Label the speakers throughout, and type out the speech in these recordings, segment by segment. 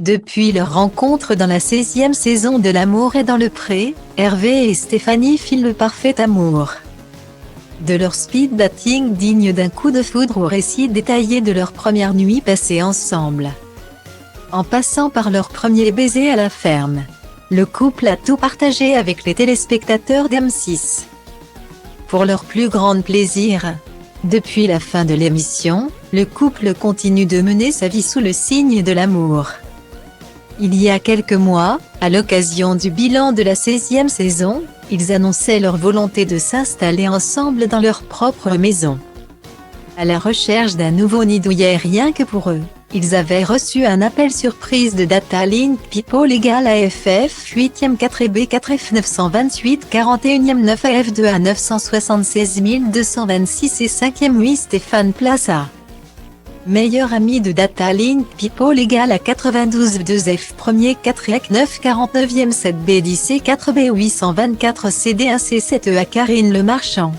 Speaker 1: Depuis leur rencontre dans la 16e saison de L'amour est dans le pré, Hervé et Stéphanie filent le parfait amour. De leur speed dating digne d'un coup de foudre au récit détaillé de leur première nuit passée ensemble. En passant par leur premier baiser à la ferme, le couple a tout partagé avec les téléspectateurs d'M6. Pour leur plus grand plaisir, depuis la fin de l'émission, le couple continue de mener sa vie sous le signe de l'amour. Il y a quelques mois, à l'occasion du bilan de la 16e saison, ils annonçaient leur volonté de s'installer ensemble dans leur propre maison. À la recherche d'un nouveau nid douillet rien que pour eux, ils avaient reçu un appel surprise de Data Link People Legal AFF 8e 4B 4F 928 41e 9 AF 2 A 976 226 et 5e 8 Stéphane Plaza. Meilleur ami de Data Link People Legal à 92 2F 1er 4 EC 9 49e 7B 10 C 4B 824 CD 1 C 7 E à Karine Le Marchand.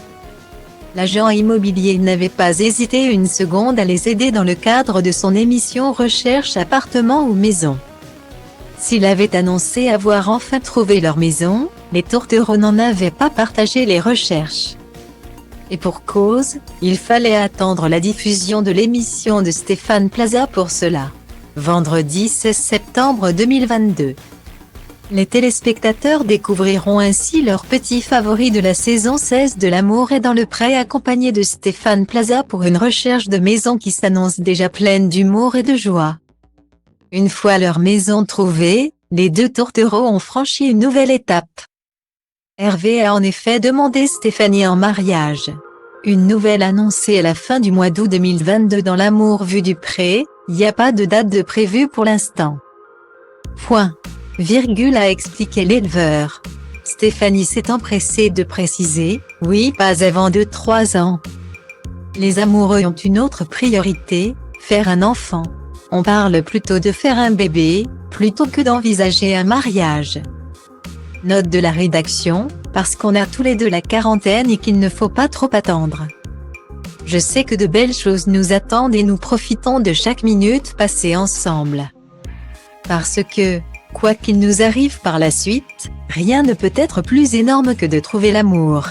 Speaker 1: L'agent immobilier n'avait pas hésité une seconde à les aider dans le cadre de son émission Recherche appartement ou maison. S'il avait annoncé avoir enfin trouvé leur maison, les tourtereaux n'en avaient pas partagé les recherches. Et pour cause, il fallait attendre la diffusion de l'émission de Stéphane Plaza pour cela. Vendredi 16 septembre 2022. Les téléspectateurs découvriront ainsi leur petit favori de la saison 16 de L'amour est dans le pré accompagné de Stéphane Plaza pour une recherche de maison qui s'annonce déjà pleine d'humour et de joie. Une fois leur maison trouvée, les deux tourtereaux ont franchi une nouvelle étape. Hervé a en effet demandé Stéphanie en mariage. Une nouvelle annoncée à la fin du mois d'août 2022 dans L'amour vu du pré, y a pas de date de prévue pour l'instant. A expliqué l'éleveur. Stéphanie s'est empressée de préciser, oui pas avant 2-3 ans. Les amoureux ont une autre priorité, faire un enfant. On parle plutôt de faire un bébé, plutôt que d'envisager un mariage. Note de la rédaction, parce qu'on a tous les deux la quarantaine et qu'il ne faut pas trop attendre. Je sais que de belles choses nous attendent et nous profitons de chaque minute passée ensemble. Parce que, quoi qu'il nous arrive par la suite, rien ne peut être plus énorme que de trouver l'amour.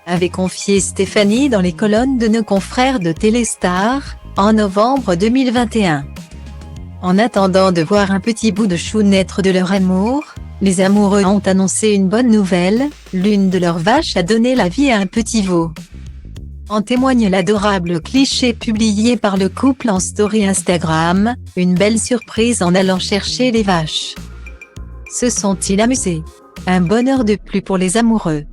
Speaker 1: Avait confié Stéphanie dans les colonnes de nos confrères de Téléstar, en novembre 2021. En attendant de voir un petit bout de chou naître de leur amour, les amoureux ont annoncé une bonne nouvelle, l'une de leurs vaches a donné la vie à un petit veau. En témoigne l'adorable cliché publié par le couple en story Instagram, une belle surprise en allant chercher les vaches. Se sont-ils amusés? Un bonheur de plus pour les amoureux.